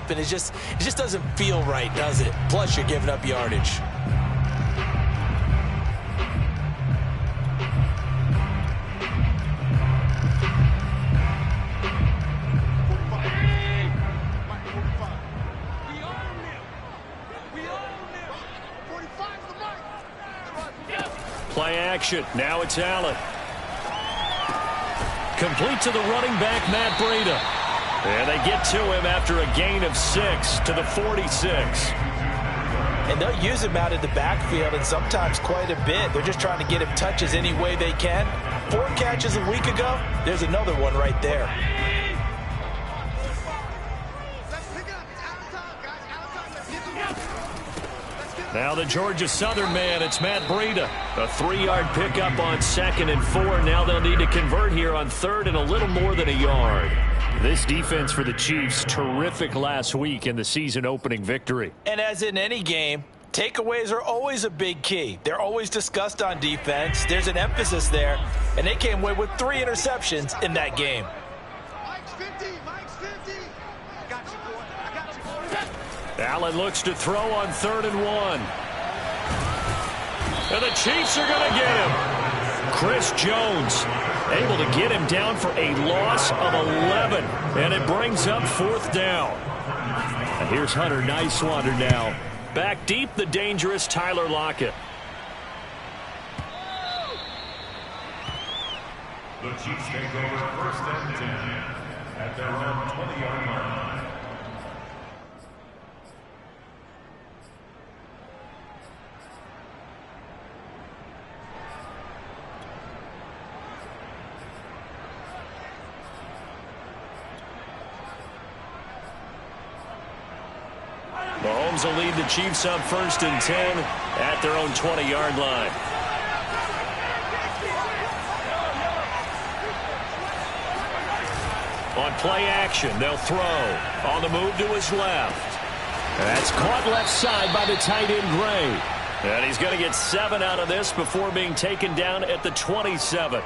happen. It just doesn't feel right, does it? Plus, you're giving up yardage. Play action. Now it's Allen. Complete to the running back, Matt Breida. And they get to him after a gain of 6 to the 46. And they'll use him out in the backfield, and sometimes quite a bit. They're just trying to get him touches any way they can. 4 catches a week ago. There's another one right there. Now the Georgia Southern man, it's Matt Breida. A 3-yard pickup on 2nd and 4. Now they'll need to convert here on 3rd and a little more than a yard. This defense for the Chiefs, terrific last week in the season-opening victory. And as in any game, takeaways are always a big key. They're always discussed on defense. There's an emphasis there, and they came away with 3 interceptions in that game. Allen looks to throw on 3rd and 1. And the Chiefs are going to get him. Chris Jones able to get him down for a loss of 11. And it brings up 4th down. And here's Hunter Nicewander now. Back deep, the dangerous Tyler Lockett. The Chiefs take over 1st and 10 at their own 20-yard line. Mahomes will lead the Chiefs up 1st and 10 at their own 20-yard line. On play action, they'll throw. On the move to his left. That's caught left side by the tight end, Gray. And he's going to get 7 out of this before being taken down at the 27.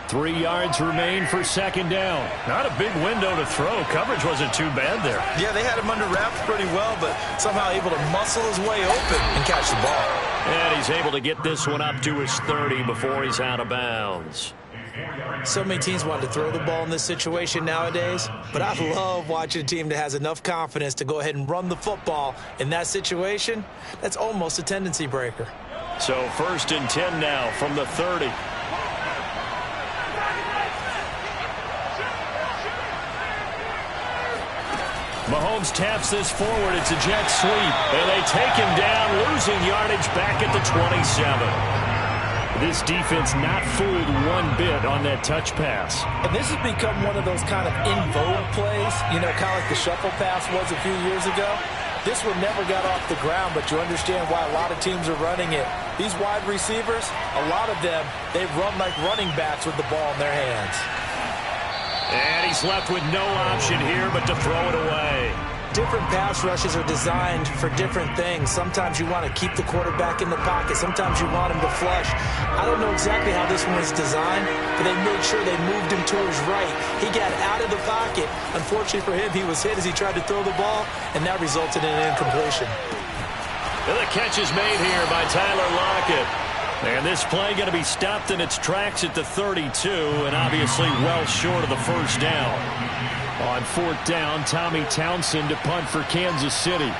3 yards remain for 2nd down. Not a big window to throw. Coverage wasn't too bad there. Yeah, they had him under wraps pretty well, but somehow able to muscle his way open and catch the ball. And he's able to get this one up to his 30 before he's out of bounds. So many teams want to throw the ball in this situation nowadays, but I love watching a team that has enough confidence to go ahead and run the football in that situation. That's almost a tendency breaker. So 1st and 10 now from the 30. Mahomes taps this forward. It's a jet sweep. And they take him down, losing yardage back at the 27. This defense not fooled one bit on that touch pass. And this has become one of those kind of in vogue plays, you know, kind of like the shuffle pass was a few years ago. This one never got off the ground, but you understand why a lot of teams are running it. These wide receivers, a lot of them, they run like running backs with the ball in their hands. And he's left with no option here but to throw it away. Different pass rushes are designed for different things. Sometimes you want to keep the quarterback in the pocket. Sometimes you want him to flush. I don't know exactly how this one was designed, but they made sure they moved him to his right. He got out of the pocket. Unfortunately for him, he was hit as he tried to throw the ball, and that resulted in an incompletion. And the catch is made here by Tyler Lockett. And this play going to be stopped in its tracks at the 32, and obviously well short of the 1st down. On 4th down, Tommy Townsend to punt for Kansas City.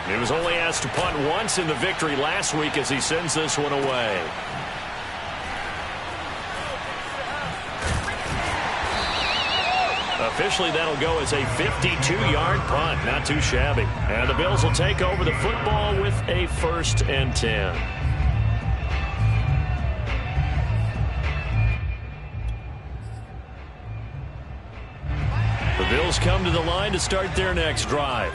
He was only asked to punt once in the victory last week as he sends this one away. Officially, that'll go as a 52-yard punt. Not too shabby. And the Bills will take over the football with a 1st and 10. The Bills come to the line to start their next drive.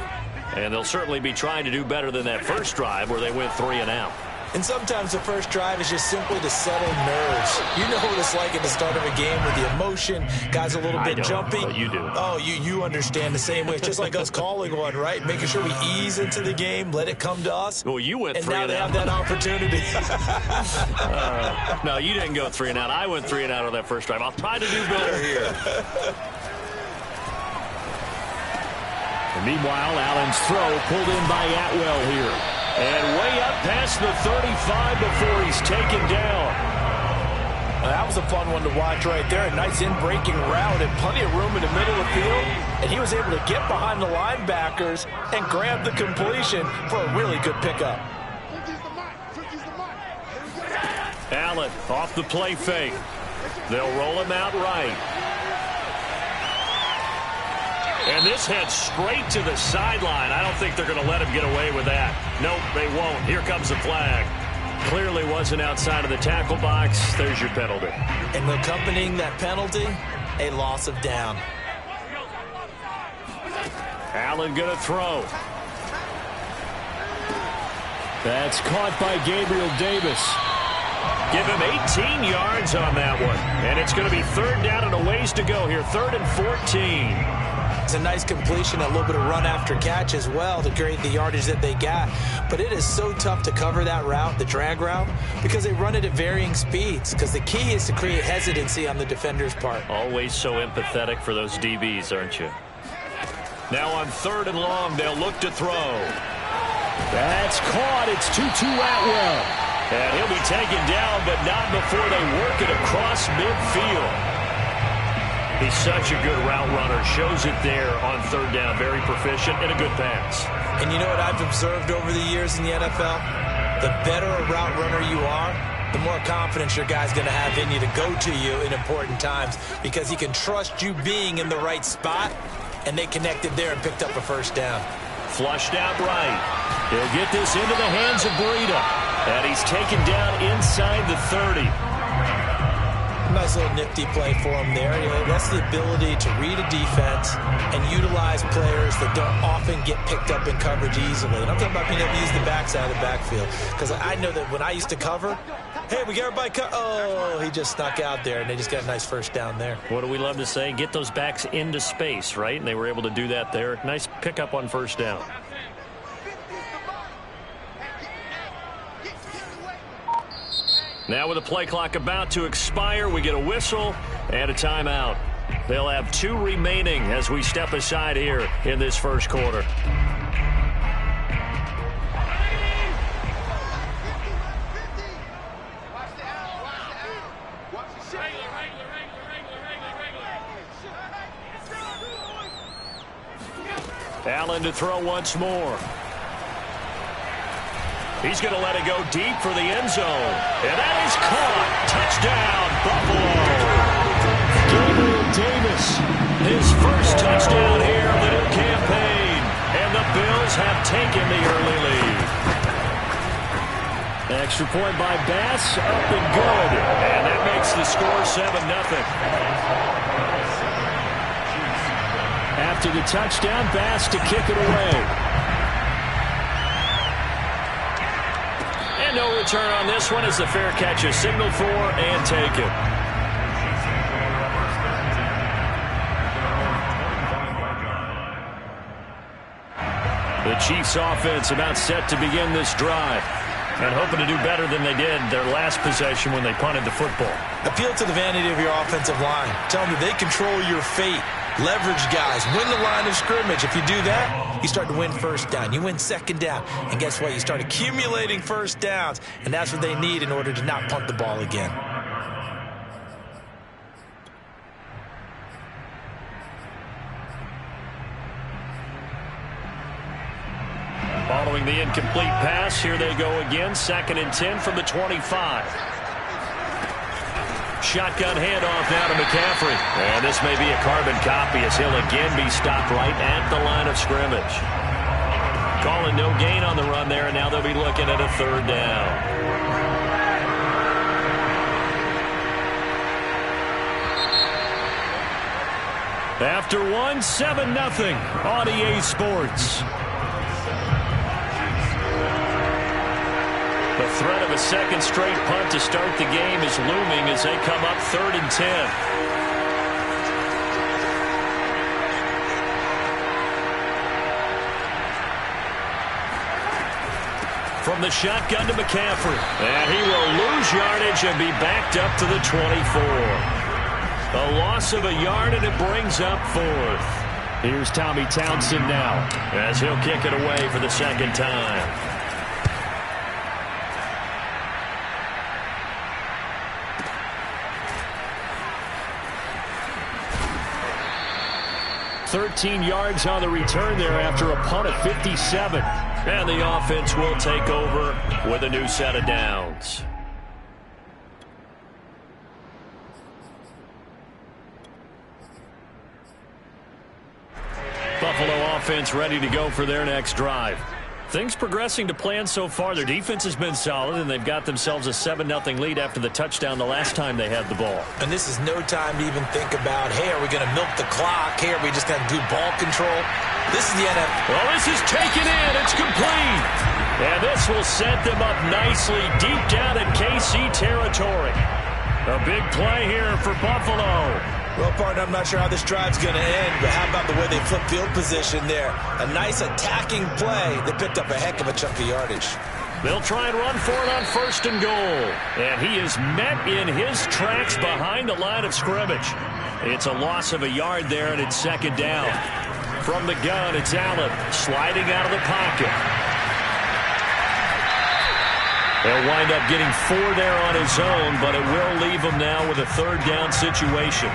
And they'll certainly be trying to do better than that first drive where they went 3 and out. And sometimes the first drive is just simply to settle nerves. You know what it's like at the start of a game with the emotion, guys a little bit jumpy. But you do. Oh, you understand the same way. It's just like us calling one, right? Making sure we ease into the game, let it come to us. Well, you went 3 and out. And now they have that opportunity. No, you didn't go 3 and out. I went 3 and out on that first drive. I'll try to do better here. And meanwhile, Allen's throw pulled in by Atwell here. And way up past the 35 before he's taken down. That was a fun one to watch right there. A nice in-breaking route and plenty of room in the middle of the field. And he was able to get behind the linebackers and grab the completion for a really good pickup. Allen off the play fake. They'll roll him out right. And this heads straight to the sideline. I don't think they're going to let him get away with that. Nope, they won't. Here comes the flag. Clearly wasn't outside of the tackle box. There's your penalty. And accompanying that penalty, a loss of down. Allen going to throw. That's caught by Gabriel Davis. Give him 18 yards on that one. And it's going to be 3rd down and a ways to go here. 3rd and 14. It's a nice completion, a little bit of run after catch as well to create the yardage that they got. But it is so tough to cover that route, the drag route, because they run it at varying speeds. Because the key is to create hesitancy on the defender's part. Always so empathetic for those DBs, aren't you? Now on 3rd and long, they'll look to throw. That's caught. It's Tutu Atwell. And he'll be taken down, but not before they work it across midfield. He's such a good route runner. Shows it there on 3rd down. Very proficient and a good pass. And you know what I've observed over the years in the NFL? The better a route runner you are, the more confidence your guy's going to have in you to go to you in important times because he can trust you being in the right spot, and they connected there and picked up a 1st down. Flushed out right. He'll get this into the hands of Breida. And he's taken down inside the 30. Nice little nifty play for him there. You know, that's the ability to read a defense and utilize players that don't often get picked up in coverage easily. And I'm talking about being able to use the backside of the backfield. Because I know that when I used to cover, hey, we got everybody oh, he just snuck out there, and they just got a nice 1st down there. What do we love to say? Get those backs into space, right? And they were able to do that there. Nice pickup on 1st down. Now with the play clock about to expire, we get a whistle and a timeout. They'll have 2 remaining as we step aside here in this 1st quarter. Allen to throw once more. He's going to let it go deep for the end zone. And that is caught. Touchdown, Buffalo. Gabriel Davis. His 1st touchdown here of the new campaign. And the Bills have taken the early lead. Extra point by Bass. Up and good. And that makes the score 7-0. After the touchdown, Bass to kick it away. No return on this one as the fair catch is signaled for and taken. The Chiefs offense about set to begin this drive and hoping to do better than they did their last possession when they punted the football. Appeal to the vanity of your offensive line. Tell them they control your fate. Leverage guys. Win the line of scrimmage. If you do that, you start to win 1st down. You win 2nd down. And guess what? You start accumulating 1st downs. And that's what they need in order to not punt the ball again. Following the incomplete pass, here they go again. 2nd and 10 from the 25. Shotgun handoff now to McCaffrey. And this may be a carbon copy as he'll again be stopped right at the line of scrimmage. Calling no gain on the run there, and now they'll be looking at a 3rd down. After 1, 7-0 on EA Sports. The threat of a second straight punt to start the game is looming as they come up 3rd and 10. From the shotgun to McCaffrey. And he will lose yardage and be backed up to the 24. A loss of a yard, and it brings up 4th. Here's Tommy Townsend now, as he'll kick it away for the second time. 13 yards on the return there after a punt of 57. And the offense will take over with a new set of downs. Buffalo offense ready to go for their next drive. Things progressing to plan so far. Their defense has been solid, and they've got themselves a 7-0 lead after the touchdown the last time they had the ball. And this is no time to even think about, hey, are we going to milk the clock? Hey, are we just going to do ball control? This is the NFL. Well, this is taken in. It's complete. And this will set them up nicely deep down in KC territory. A big play here for Buffalo. Well, partner, I'm not sure how this drive's going to end, but how about the way they flip field position there? A nice attacking play that picked up a heck of a chunk of yardage. They'll try and run for it on 1st and goal. And he is met in his tracks behind the line of scrimmage. It's a loss of a yard there, and it's 2nd down. From the gun, it's Allen sliding out of the pocket. He'll wind up getting 4 there on his own, but it will leave him now with a 3rd down situation.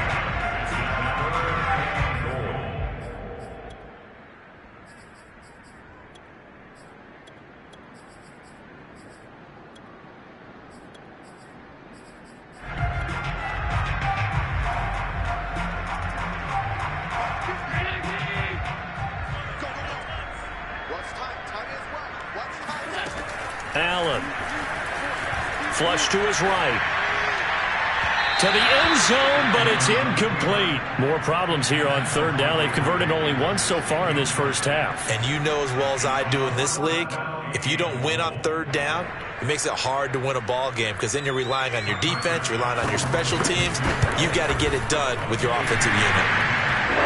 Allen. Flush to his right. To the end zone, but it's incomplete. More problems here on 3rd down. They've converted only once so far in this first half. And you know as well as I do in this league, if you don't win on 3rd down, it makes it hard to win a ball game because then you're relying on your defense, relying on your special teams. You've got to get it done with your offensive unit.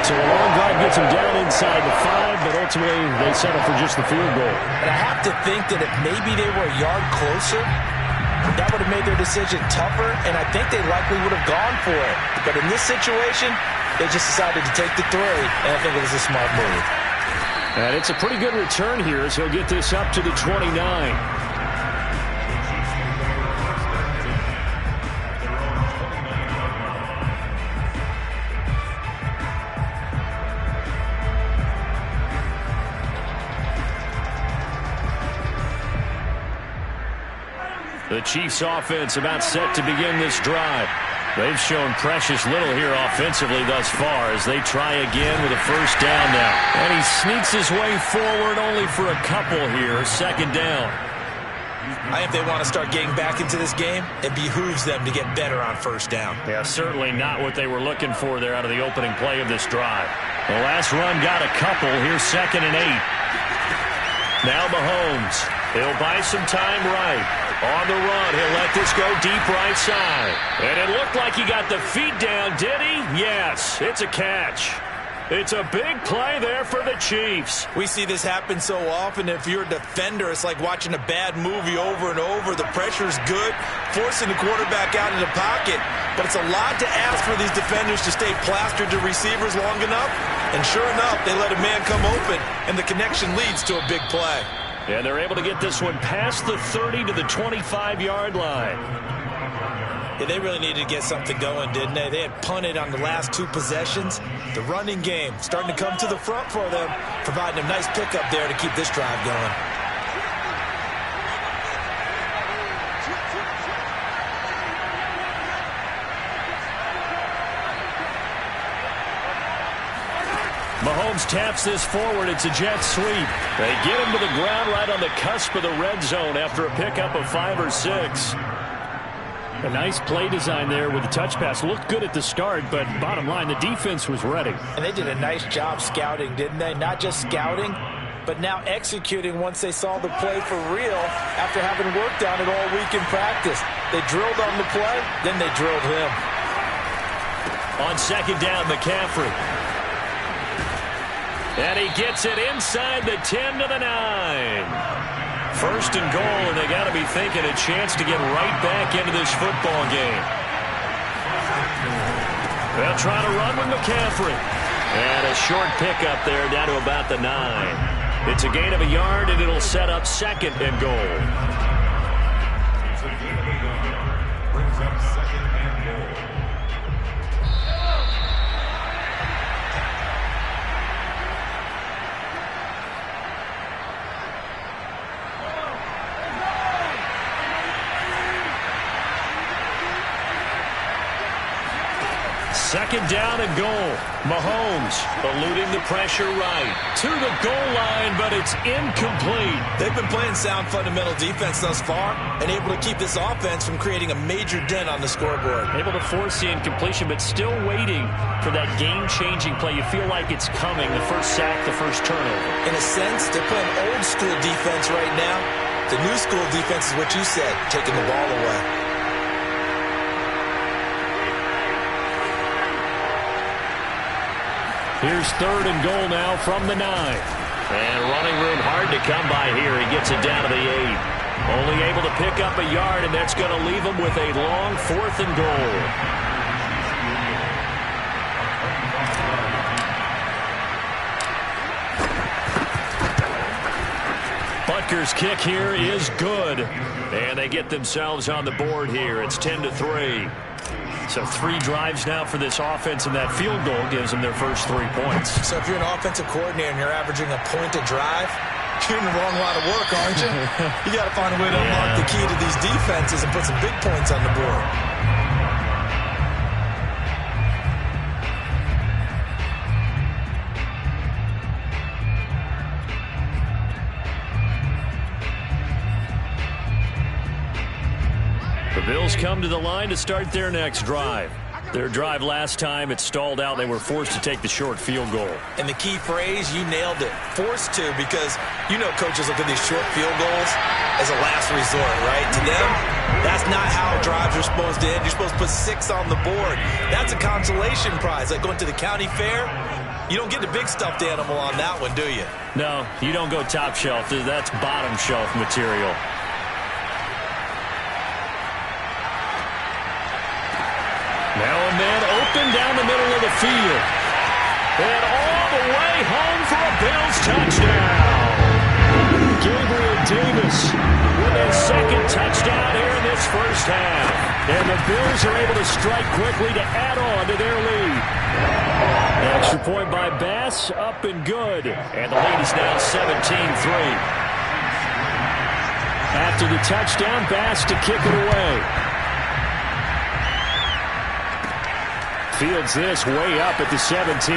So a long drive gets them down inside the 5, but ultimately they settle for just the field goal. And I have to think that if maybe they were a yard closer, that would have made their decision tougher, and I think they likely would have gone for it. But in this situation, they just decided to take the 3, and I think it was a smart move. And it's a pretty good return here as he'll get this up to the 29. The Chiefs offense about set to begin this drive. They've shown precious little here offensively thus far as they try again with a 1st down now. And he sneaks his way forward only for a couple here. 2nd down. I think they want to start getting back into this game. It behooves them to get better on 1st down. Yeah, certainly not what they were looking for there out of the opening play of this drive. The last run got a couple. Here's 2nd and 8. Now Mahomes. He'll buy some time right. On the run, he'll let this go deep right side. And it looked like he got the feet down, did he? Yes, it's a catch. It's a big play there for the Chiefs. We see this happen so often. If you're a defender, it's like watching a bad movie over and over. The pressure's good, forcing the quarterback out of the pocket. But it's a lot to ask for these defenders to stay plastered to receivers long enough. And sure enough, they let a man come open, and the connection leads to a big play. And they're able to get this one past the 30 to the 25-yard line. Yeah, they really needed to get something going, didn't they? They had punted on the last 2 possessions. The running game starting to come to the front for them, providing a nice pickup there to keep this drive going. Mahomes taps this forward. It's a jet sweep. They get him to the ground right on the cusp of the red zone after a pickup of 5 or 6. A nice play design there with the touch pass. Looked good at the start, but bottom line, the defense was ready. And they did a nice job scouting, didn't they? Not just scouting, but now executing once they saw the play for real after having worked on it all week in practice. They drilled on the play, then they drilled him. On second down, McCaffrey. And he gets it inside the 10 to the 9. First and goal, and they got to be thinking a chance to get right back into this football game. They'll try to run with McCaffrey. And a short pickup there down to about the 9. It's a gain of a yard, and it'll set up second and goal. It's a gain of a yard. Brings up second and goal. Second down and goal. Mahomes eluding the pressure right to the goal line, but it's incomplete. They've been playing sound fundamental defense thus far and able to keep this offense from creating a major dent on the scoreboard. Able to force the incompletion, but still waiting for that game-changing play. You feel like it's coming, the first sack, the first turnover. In a sense, they're playing old school defense right now. The new school defense is what you said, taking the ball away. Here's third and goal now from the 9. And running room hard to come by here. He gets it down to the 8. Only able to pick up a yard, and that's going to leave him with a long fourth and goal. Butker's kick here is good. And they get themselves on the board here. It's 10-3. So 3 drives now for this offense, and that field goal gives them their first 3 points. So if you're an offensive coordinator and you're averaging a point a drive, you're in the wrong line of work, aren't you? You got to find a way to unlock the key to these defenses and put some big points on the board. The Bills come to the line to start their next drive. Their drive last time, it stalled out. They were forced to take the short field goal. And the key phrase, you nailed it. Forced to, because you know coaches look at these short field goals as a last resort, right? To them, that's not how drives are supposed to end. You're supposed to put 6 on the board. That's a consolation prize. Like going to the county fair, you don't get the big stuffed animal on that one, do you? No, you don't go top shelf. That's bottom shelf material. Now and then, open down the middle of the field. And all the way home for a Bills touchdown. Gabriel Davis with his second touchdown here in this first half. And the Bills are able to strike quickly to add on to their lead. Extra point by Bass, up and good. And the lead is now 17-3. After the touchdown, Bass to kick it away. Fields this way up at the 17.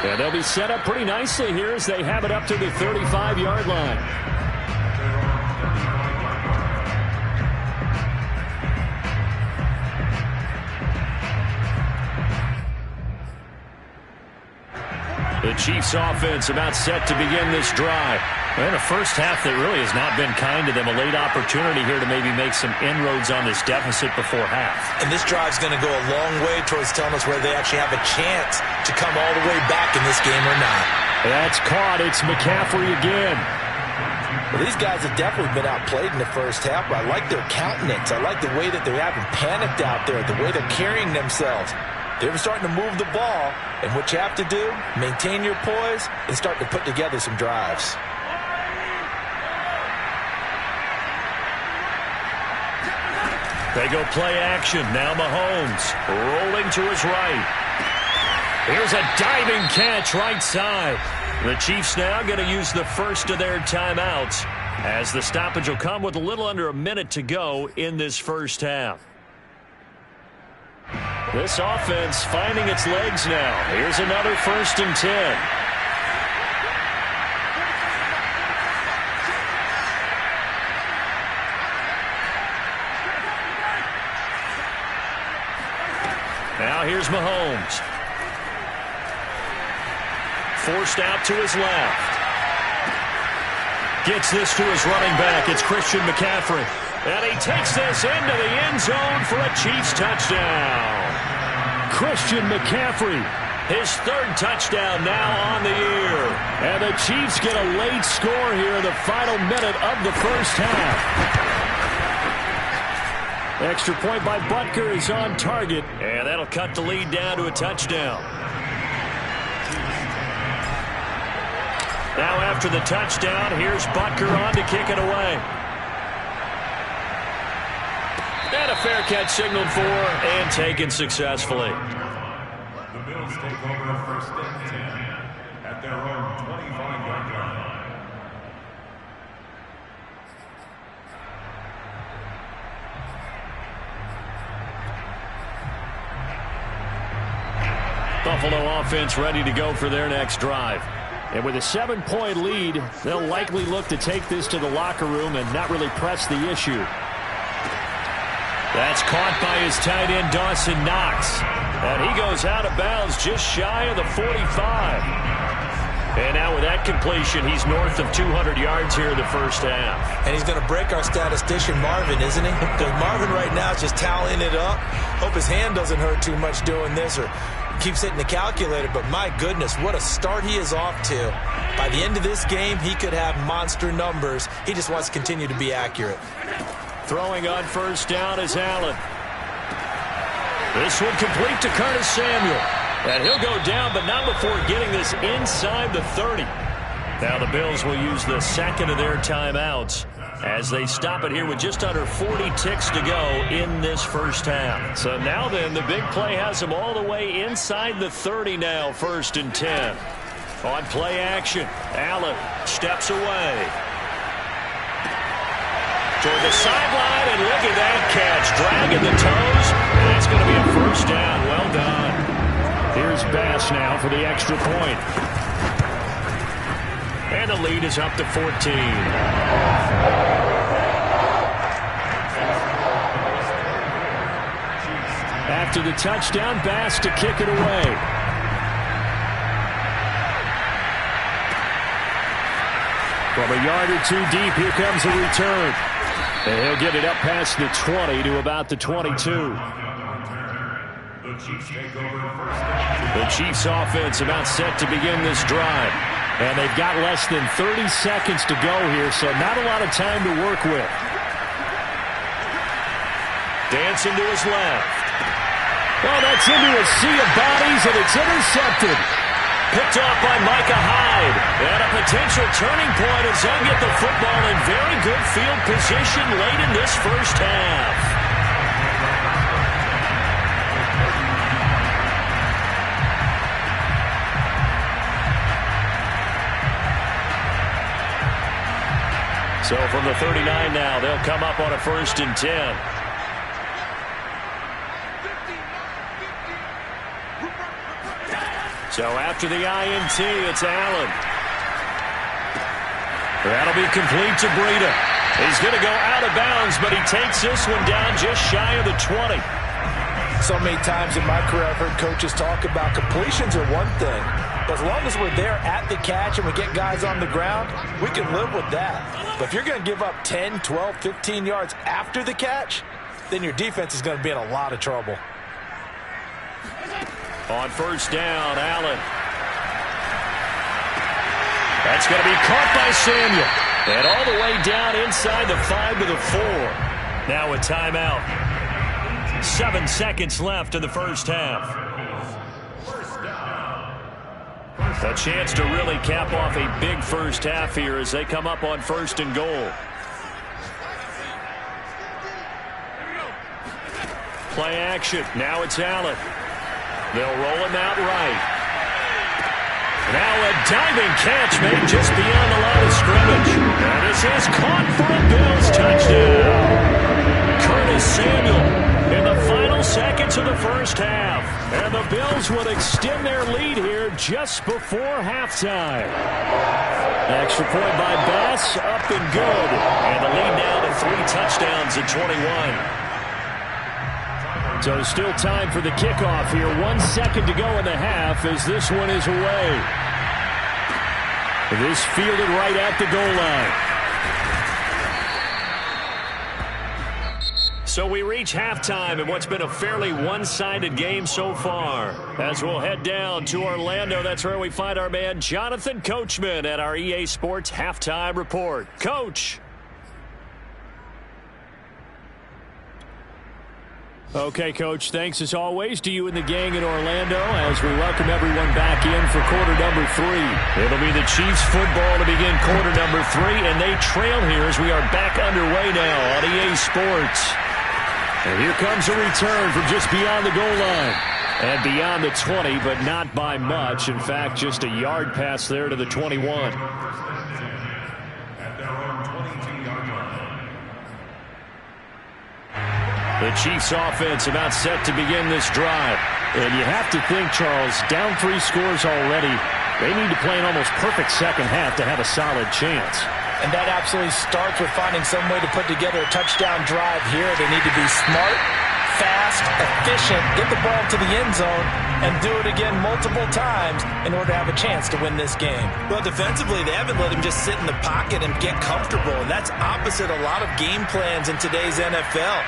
And they'll be set up pretty nicely here as they have it up to the 35-yard line. The Chiefs offense about set to begin this drive. And a first half that really has not been kind to them. A late opportunity here to maybe make some inroads on this deficit before half. And this drive's going to go a long way towards telling us whether they actually have a chance to come all the way back in this game or not. That's caught. It's McCaffrey again. Well, these guys have definitely been outplayed in the first half, but I like their countenance. I like the way that they're having panicked out there, the way they're carrying themselves. They're starting to move the ball, and what you have to do, maintain your poise and start to put together some drives. They go play action. Now Mahomes rolling to his right. Here's a diving catch right side. The Chiefs now going to use the first of their timeouts as the stoppage will come with a little under a minute to go in this first half. This offense finding its legs now. Here's another 1st and 10. Now here's Mahomes. Forced out to his left. Gets this to his running back. It's Christian McCaffrey. And he takes this into the end zone for a Chiefs touchdown. Christian McCaffrey. His third touchdown now on the year. And the Chiefs get a late score here in the final minute of the first half. Extra point by Butker is on target. And that'll cut the lead down to a touchdown. Now after the touchdown, here's Butker on to kick it away. And a fair catch signaled for and taken successfully. The Bills take over first and 10 at their own 25-yard line. Buffalo offense ready to go for their next drive. And with a 7-point lead, they'll likely look to take this to the locker room and not really press the issue. That's caught by his tight end, Dawson Knox. And he goes out of bounds just shy of the 45. And now with that completion, he's north of 200 yards here in the first half. And he's going to break our statistician Marvin, isn't he? Because Marvin right now is just tallying it up. Hope his hand doesn't hurt too much doing this or keeps hitting the calculator. But my goodness, what a start he is off to. By the end of this game, he could have monster numbers. He just wants to continue to be accurate. Throwing on first down is Allen. This one complete to Curtis Samuel. And he'll go down, but not before getting this inside the 30. Now the Bills will use the second of their timeouts as they stop it here with just under 40 ticks to go in this first half. So now then, the big play has them all the way inside the 30 now, 1st and 10. On play action, Allen steps away. Toward the sideline, and look at that catch. Dragging the toes, and it's going to be a first down. Well done. Here's Bass now for the extra point. And the lead is up to 14. After the touchdown, Bass to kick it away. From a yard or two deep, here comes a return. And he'll get it up past the 20 to about the 22. The Chiefs offense about set to begin this drive. And they've got less than 30 seconds to go here, so not a lot of time to work with. Dancing to his left. Well, that's into a sea of bodies, and it's intercepted. Picked off by Micah Hyde. And a potential turning point as they'll get the football in very good field position late in this first half. So from the 39 now, they'll come up on a 1st and 10. So after the INT, it's Allen. That'll be complete to Breida. He's going to go out of bounds, but he takes this one down just shy of the 20. So many times in my career, I've heard coaches talk about completions are one thing. But as long as we're there at the catch and we get guys on the ground, we can live with that. But if you're going to give up 10, 12, 15 yards after the catch, then your defense is going to be in a lot of trouble. On first down, Allen. That's going to be caught by Samuel. And all the way down inside the 5 to the 4. Now a timeout. 7 seconds left in the first half. A chance to really cap off a big first half here as they come up on 1st and goal. Play action. Now it's Allen. They'll roll him out right. Now a diving catch made just beyond the line of scrimmage. And this is caught for a Bills touchdown. Curtis Samuel in the final seconds of the first half. And the Bills would extend their lead here just before halftime. Extra point by Bass, up and good. And the lead now to 3 touchdowns at 21. So still time for the kickoff here. 1 second to go in the half as this one is away. This fielded right at the goal line. So we reach halftime in what's been a fairly one-sided game so far. As we'll head down to Orlando, that's where we find our man Jonathan Coachman at our EA Sports Halftime Report. Coach. Okay, Coach, thanks as always to you and the gang in Orlando as we welcome everyone back in for quarter number 3. It'll be the Chiefs football to begin quarter number 3, and they trail here as we are back underway now on EA Sports. And here comes a return from just beyond the goal line. And beyond the 20, but not by much. In fact, just a yard pass there to the 21. The Chiefs offense about set to begin this drive. And you have to think, Charles, down 3 scores already. They need to play an almost perfect second half to have a solid chance. And that absolutely starts with finding some way to put together a touchdown drive here. They need to be smart, fast, efficient, get the ball to the end zone, and do it again multiple times in order to have a chance to win this game. Well, defensively, they haven't let him just sit in the pocket and get comfortable, and that's opposite a lot of game plans in today's NFL.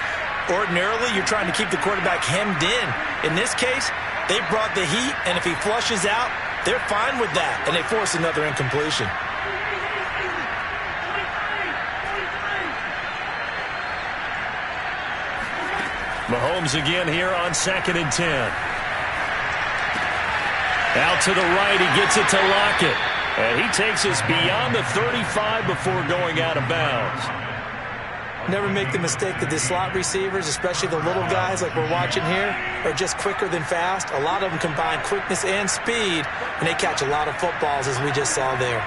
Ordinarily, you're trying to keep the quarterback hemmed in. In this case, they brought the heat, and if he flushes out, they're fine with that, and they force another incompletion. Mahomes again here on 2nd and 10. Out to the right, he gets it to Lockett. And he takes us beyond the 35 before going out of bounds. Never make the mistake that the slot receivers, especially the little guys like we're watching here, are just quicker than fast. A lot of them combine quickness and speed, and they catch a lot of footballs, as we just saw there.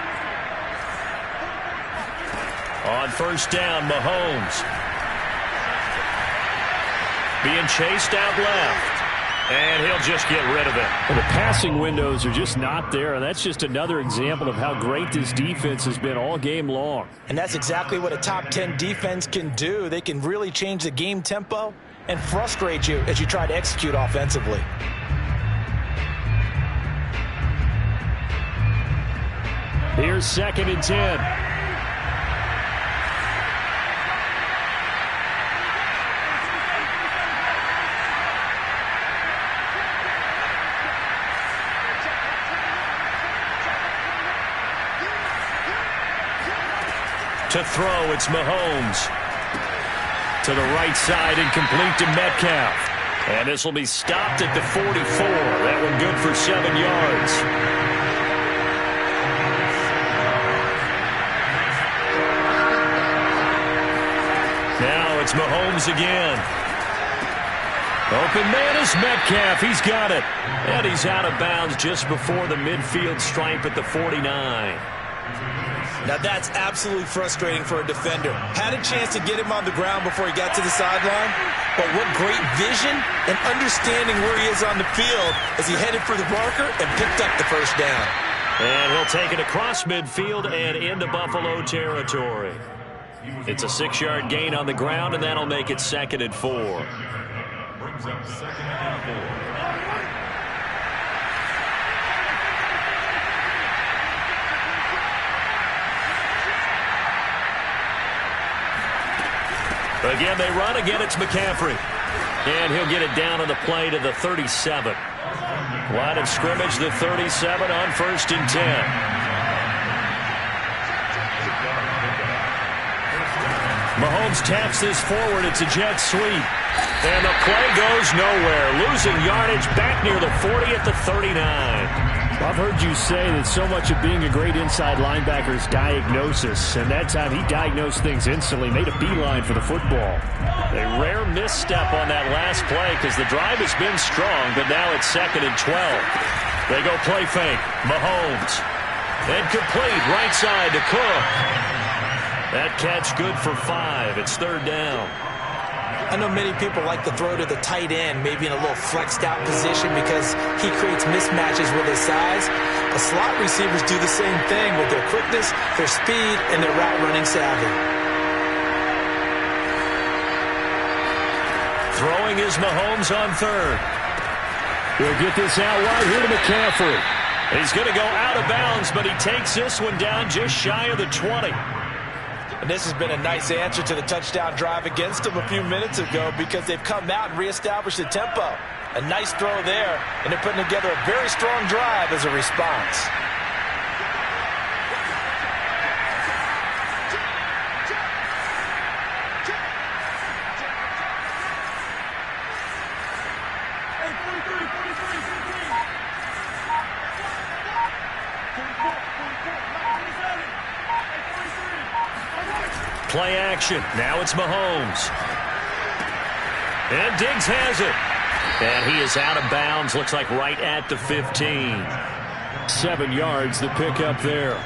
On 1st down, Mahomes. Being chased out left. And he'll just get rid of it. Well, the passing windows are just not there, and that's just another example of how great this defense has been all game long. And that's exactly what a top 10 defense can do. They can really change the game tempo and frustrate you as you try to execute offensively. Here's 2nd and 10. To throw, it's Mahomes. To the right side and complete to Metcalf. And this will be stopped at the 44. That one good for 7 yards. Now it's Mahomes again. Open man is Metcalf. He's got it. And he's out of bounds just before the midfield stripe at the 49. Now that's absolutely frustrating for a defender. Had a chance to get him on the ground before he got to the sideline, but what great vision and understanding where he is on the field as he headed for the marker and picked up the 1st down. And he'll take it across midfield and into Buffalo territory. It's a 6-yard gain on the ground, and that'll make it 2nd and 4. Brings up 2nd and 4. Again, they run. Again, it's McCaffrey. And he'll get it down on the play to the 37. Line of scrimmage, the 37 on 1st and 10. Mahomes taps this forward. It's a jet sweep. And the play goes nowhere. Losing yardage back near the 40 at the 39. I've heard you say that so much of being a great inside linebacker is diagnosis, and that time he diagnosed things instantly, made a beeline for the football. A rare misstep on that last play because the drive has been strong, but now it's 2nd and 12. They go play fake. Mahomes. And complete right side to Cook. That catch good for 5. It's 3rd down. I know many people like to throw to the tight end, maybe in a little flexed out position because he creates mismatches with his size. The slot receivers do the same thing with their quickness, their speed, and their route running savvy. Throwing is Mahomes on 3rd. He'll get this out wide here to McCaffrey. He's going to go out of bounds, but he takes this one down just shy of the 20. And this has been a nice answer to the touchdown drive against them a few minutes ago because they've come out and reestablished the tempo. A nice throw there, and they're putting together a very strong drive as a response. Play action. Now it's Mahomes. And Diggs has it. And he is out of bounds. Looks like right at the 15. 7 yards, the pickup there.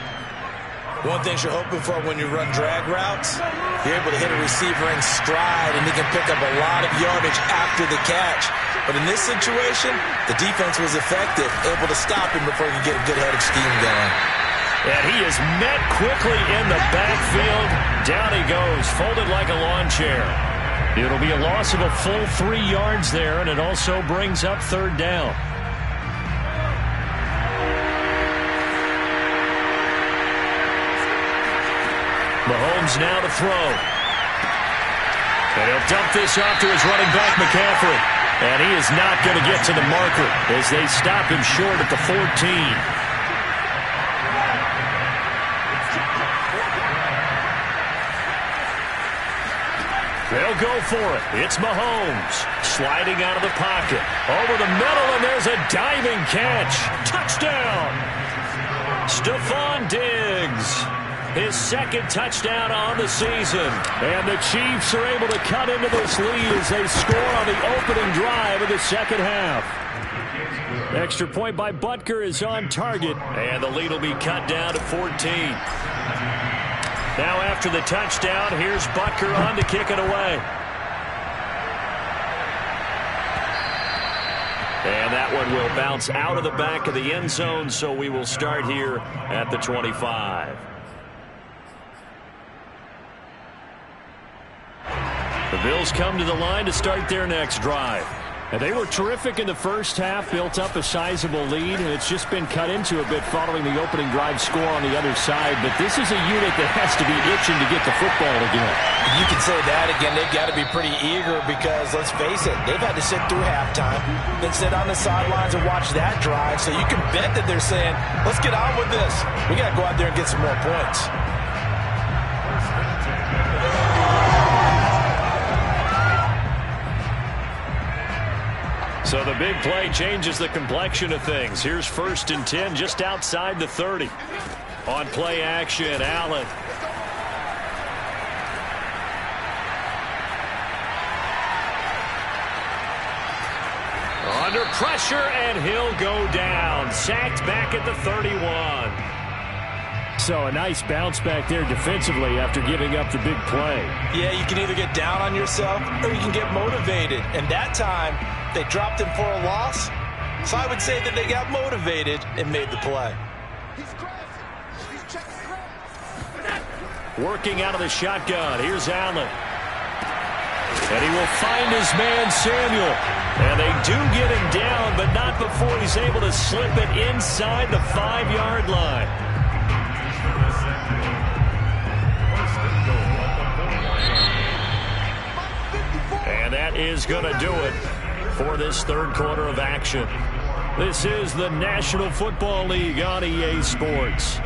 One thing you're hoping for when you run drag routes, you're able to hit a receiver in stride, and he can pick up a lot of yardage after the catch. But in this situation, the defense was effective, able to stop him before he could get a good head of steam going. And he is met quickly in the backfield. Down he goes, folded like a lawn chair. It'll be a loss of a full 3 yards there, and it also brings up third down. Mahomes now to throw. And he'll dump this off to his running back, McCaffrey. And he is not going to get to the marker as they stop him short at the 14. They'll go for it. It's Mahomes sliding out of the pocket. Over the middle, and there's a diving catch. Touchdown! Stephon Diggs. His second touchdown on the season. And the Chiefs are able to cut into this lead as they score on the opening drive of the second half. Extra point by Butker is on target. And the lead will be cut down to 14. Now after the touchdown, here's Butker on to kick it away. And that one will bounce out of the back of the end zone, so we will start here at the 25. The Bills come to the line to start their next drive. And they were terrific in the first half, built up a sizable lead, and it's just been cut into a bit following the opening drive score on the other side. But this is a unit that has to be itching to get the football again. You can say that again. They've got to be pretty eager because, let's face it, they've had to sit through halftime, then sit on the sidelines and watch that drive. So you can bet that they're saying, let's get on with this. We got to go out there and get some more points. So the big play changes the complexion of things. Here's 1st and 10 just outside the 30. On play action, Allen. Under pressure, and he'll go down. Sacked back at the 31. So a nice bounce back there defensively after giving up the big play. Yeah, you can either get down on yourself or you can get motivated. And that time, they dropped him for a loss. So I would say that they got motivated and made the play. Working out of the shotgun. Here's Allen. And he will find his man, Samuel. And they do get him down, but not before he's able to slip it inside the 5-yard line. And that is going to do it for this third quarter of action. This is the National Football League on EA Sports.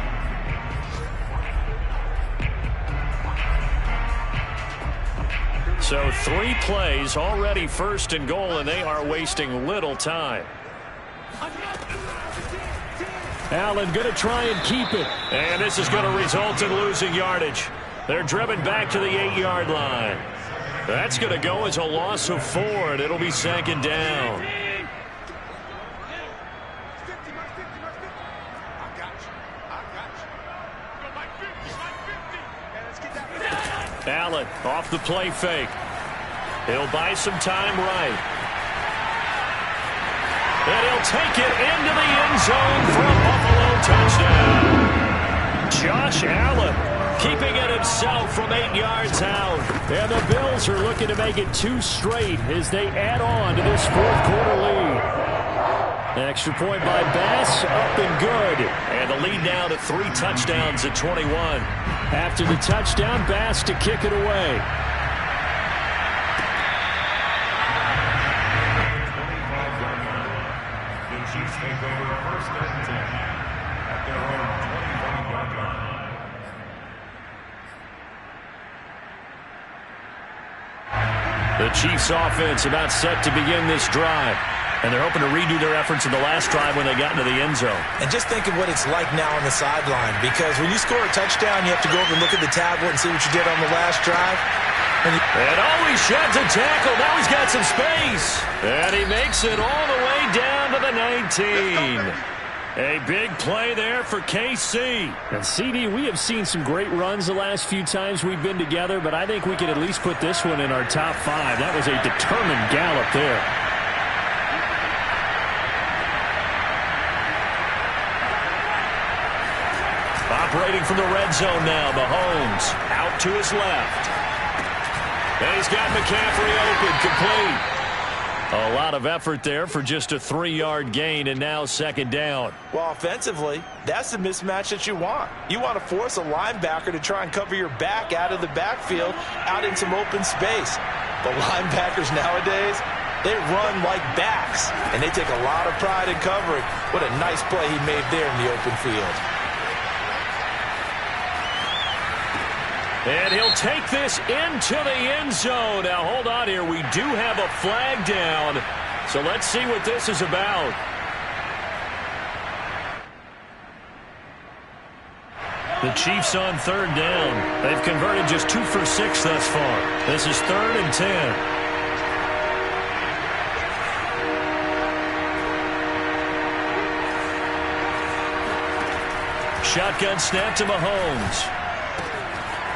So 3 plays, already 1st and goal, and they are wasting little time. Allen going to try and keep it. And this is going to result in losing yardage. They're driven back to the 8-yard line. That's going to go as a loss of 4, and it'll be 2nd down. Allen off the play fake. He'll buy some time right. And he'll take it into the end zone for a Buffalo touchdown. Josh Allen keeping it himself from 8 yards out. And the Bills are looking to make it 2 straight as they add on to this 4th quarter lead. Extra point by Bass, up and good. And the lead now to 3 touchdowns at 21. After the touchdown, Bass to kick it away. The Chiefs take over first and 10 at their own 25-yard line. The Chiefs offense about set to begin this drive. And they're hoping to redo their efforts in the last drive when they got into the end zone. And just think of what it's like now on the sideline, because when you score a touchdown, you have to go over and look at the tablet and see what you did on the last drive. And he sheds a tackle. Now he's got some space. And he makes it all the way down to the 19. A big play there for KC. And CD, we have seen some great runs the last few times we've been together, but I think we could at least put this one in our top 5. That was a determined gallop there. Operating from the red zone now, Mahomes out to his left. And he's got McCaffrey open, complete. A lot of effort there for just a 3-yard gain, and now second down. Well, offensively, that's the mismatch that you want. You want to force a linebacker to try and cover your back out of the backfield, out in some open space. The linebackers nowadays, they run like backs, and they take a lot of pride in covering. What a nice play he made there in the open field. And he'll take this into the end zone. Now, hold on here. We do have a flag down. So let's see what this is about. The Chiefs on third down. They've converted just 2 for 6 thus far. This is 3rd and 10. Shotgun snap to Mahomes.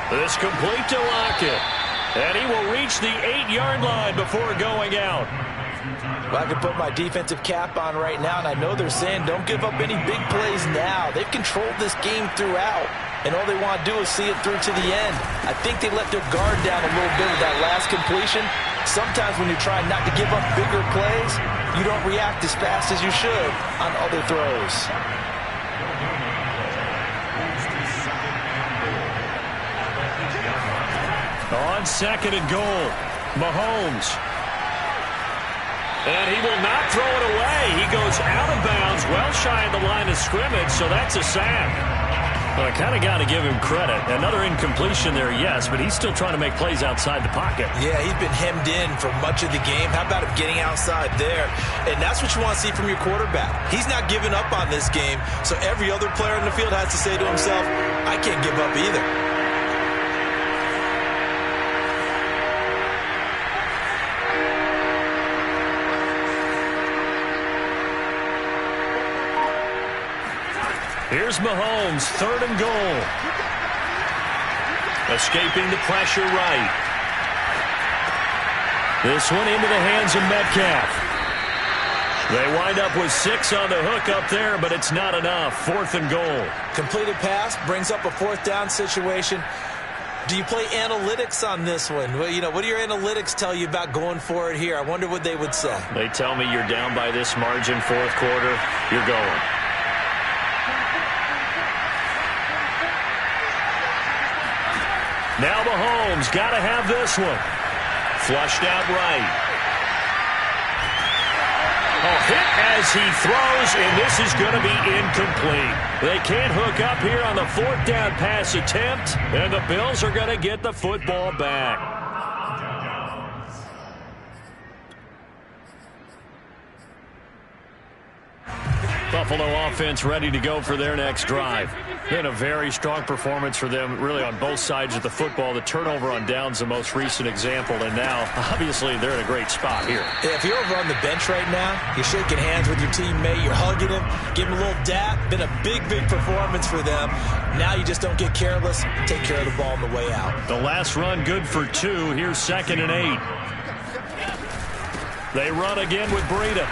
This complete to Lockett. And he will reach the 8-yard line before going out. Well, I can put my defensive cap on right now, and I know they're saying don't give up any big plays now. They've controlled this game throughout, and all they want to do is see it through to the end. I think they let their guard down a little bit with that last completion. Sometimes when you're trying not to give up bigger plays, you don't react as fast as you should on other throws. On 2nd and goal, Mahomes. And he will not throw it away. He goes out of bounds, well shy of the line of scrimmage, so that's a sack. Well, I kind of got to give him credit. Another incompletion there, yes, but he's still trying to make plays outside the pocket. Yeah, he's been hemmed in for much of the game. How about him getting outside there? And that's what you want to see from your quarterback. He's not giving up on this game, so every other player in the field has to say to himself, I can't give up either. Here's Mahomes, 3rd and goal. Escaping the pressure right. This one into the hands of Metcalf. They wind up with 6 on the hook up there, but it's not enough. 4th and goal. Completed pass brings up a 4th down situation. Do you play analytics on this one? Well, you know, what do your analytics tell you about going for it here? I wonder what they would say. They tell me you're down by this margin, 4th quarter, you're going. Now Mahomes got to have this one. Flushed out right. A hit as he throws, and this is going to be incomplete. They can't hook up here on the 4th down pass attempt, and the Bills are going to get the football back. Buffalo offense ready to go for their next drive. Been a very strong performance for them, really, on both sides of the football. The turnover on downs, the most recent example, and now, obviously, they're in a great spot here. Yeah, if you're over on the bench right now, you're shaking hands with your teammate, you're hugging him, give him a little dap. Been a big, big performance for them. Now you just don't get careless. Take care of the ball on the way out. The last run good for 2. Here's 2nd and 8. They run again with Breida.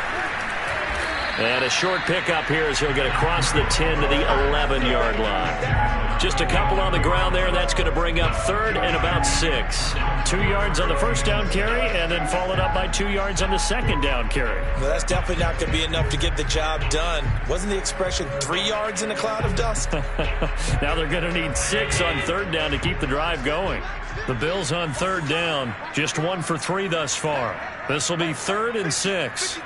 And a short pickup here as he'll get across the 10 to the 11-yard line. Just a couple on the ground there. That's going to bring up 3rd and about 6. 2 yards on the first down carry, and then followed up by 2 yards on the second down carry. Well, that's definitely not going to be enough to get the job done. Wasn't the expression 3 yards in a cloud of dust? Now they're going to need 6 on 3rd down to keep the drive going. The Bills on 3rd down, just 1 for 3 thus far. This will be 3rd and 6.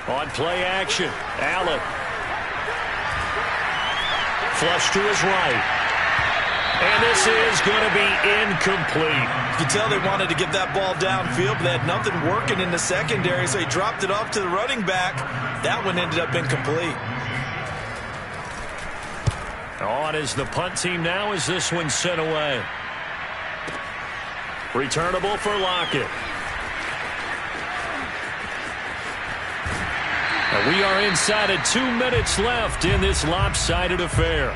On play action, Allen. Flush to his right. And this is going to be incomplete. You can tell they wanted to get that ball downfield, but they had nothing working in the secondary, so he dropped it off to the running back. That one ended up incomplete. On is the punt team now as this one's sent away. Returnable for Lockett. We are inside of 2 minutes left in this lopsided affair.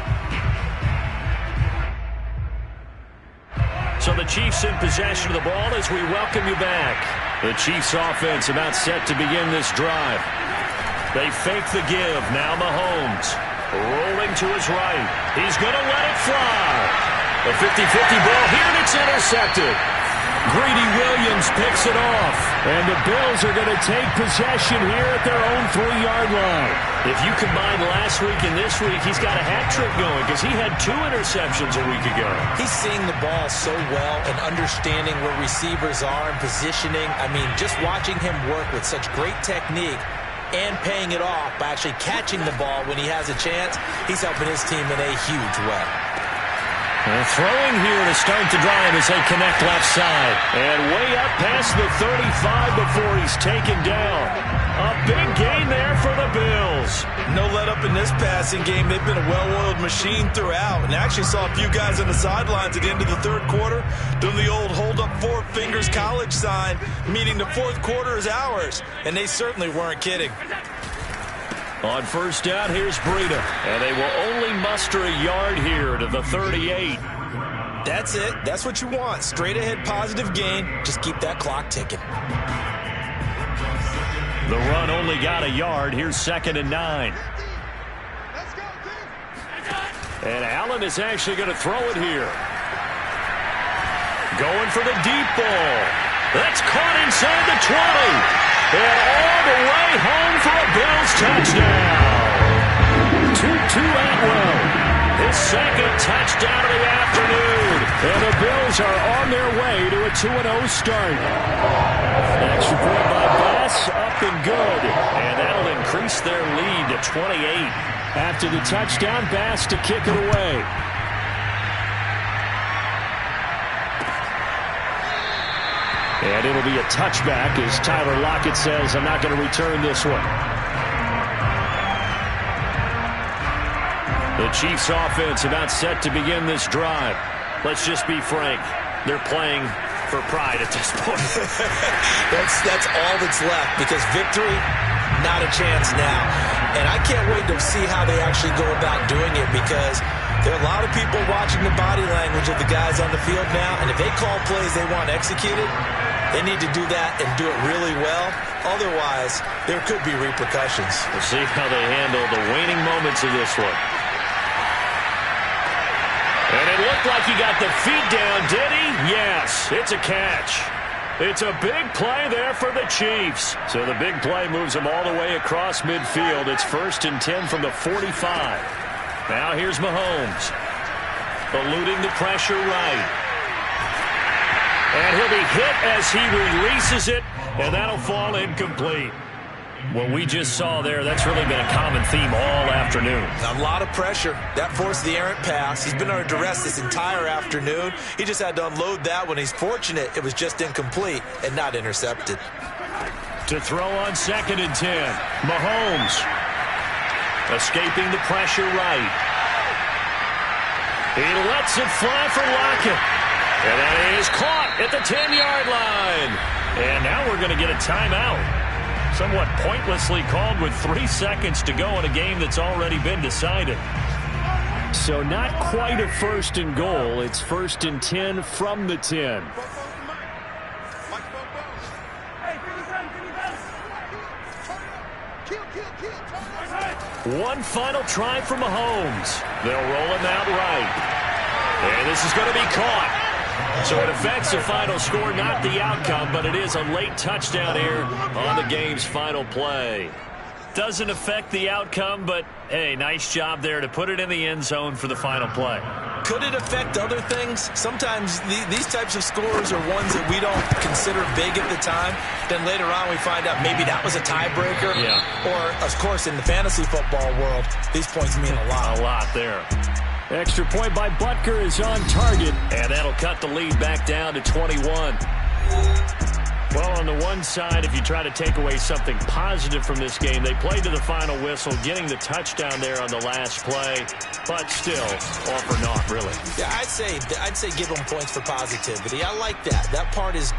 So the Chiefs in possession of the ball as we welcome you back. The Chiefs offense about set to begin this drive. They fake the give. Now Mahomes rolling to his right. He's going to let it fly. A 50-50 ball here, and it's intercepted. Greedy Williams picks it off, and the Bills are going to take possession here at their own 3-yard line. If you combine last week and this week, he's got a hat trick going because he had 2 interceptions a week ago. He's seeing the ball so well and understanding where receivers are and positioning. I mean, just watching him work with such great technique and paying it off by actually catching the ball when he has a chance, he's helping his team in a huge way. And throwing here to start the drive as they connect left side. And way up past the 35 before he's taken down. A big gain there for the Bills. No let up in this passing game. They've been a well-oiled machine throughout. And actually saw a few guys on the sidelines at the end of the 3rd quarter doing the old hold up 4 fingers college sign, meaning the 4th quarter is ours. And they certainly weren't kidding. On 1st down, here's Breida. And they will only muster a yard here to the 38. That's it. That's what you want. Straight ahead positive gain. Just keep that clock ticking. The run only got a yard. Here's 2nd and 9. And Allen is actually going to throw it here. Going for the deep ball. That's caught inside the 20. And all the way home for a Bills touchdown. Tutu Atwell, his 2nd touchdown of the afternoon. And the Bills are on their way to a 2-0 start. Extra point by Bass, up and good. And that'll increase their lead to 28. After the touchdown, Bass to kick it away. And it'll be a touchback as Tyler Lockett says, I'm not going to return this one. The Chiefs offense about set to begin this drive. Let's just be frank. They're playing for pride at this point. that's all that's left because victory, not a chance now. And I can't wait to see how they actually go about doing it because there are a lot of people watching the body language of the guys on the field now. And if they call plays they want executed, they need to do that and do it really well. Otherwise, there could be repercussions. We'll see how they handle the waning moments of this one. And it looked like he got the feet down, did he? Yes, it's a catch. It's a big play there for the Chiefs. So the big play moves them all the way across midfield. It's 1st and 10 from the 45. Now here's Mahomes. Eluding the pressure right. And he'll be hit as he releases it, and that'll fall incomplete. What we just saw there, that's really been a common theme all afternoon. A lot of pressure. That forced the errant pass. He's been under duress this entire afternoon. He just had to unload that one. He's fortunate it was just incomplete and not intercepted. To throw on 2nd and 10. Mahomes. Escaping the pressure right. He lets it fly for Lockett. And that is caught at the 10-yard line. And now we're going to get a timeout. Somewhat pointlessly called with 3 seconds to go in a game that's already been decided. So not quite a 1st and goal. It's 1st and 10 from the 10. One final try for Mahomes. They'll roll him out right. And this is going to be caught. So it affects the final score, not the outcome, but it is a late touchdown here on the game's final play. Doesn't affect the outcome, but, hey, nice job there to put it in the end zone for the final play. Could it affect other things? Sometimes these types of scores are ones that we don't consider big at the time. Then later on we find out maybe that was a tiebreaker. Yeah. Or, of course, in the fantasy football world, these points mean a lot. A lot there. Extra point by Butker is on target, and that'll cut the lead back down to 21. Well, on the one side, if you try to take away something positive from this game, they played to the final whistle, getting the touchdown there on the last play, but still, all for naught, really. Yeah, I'd say give them points for positivity. I like that. That part is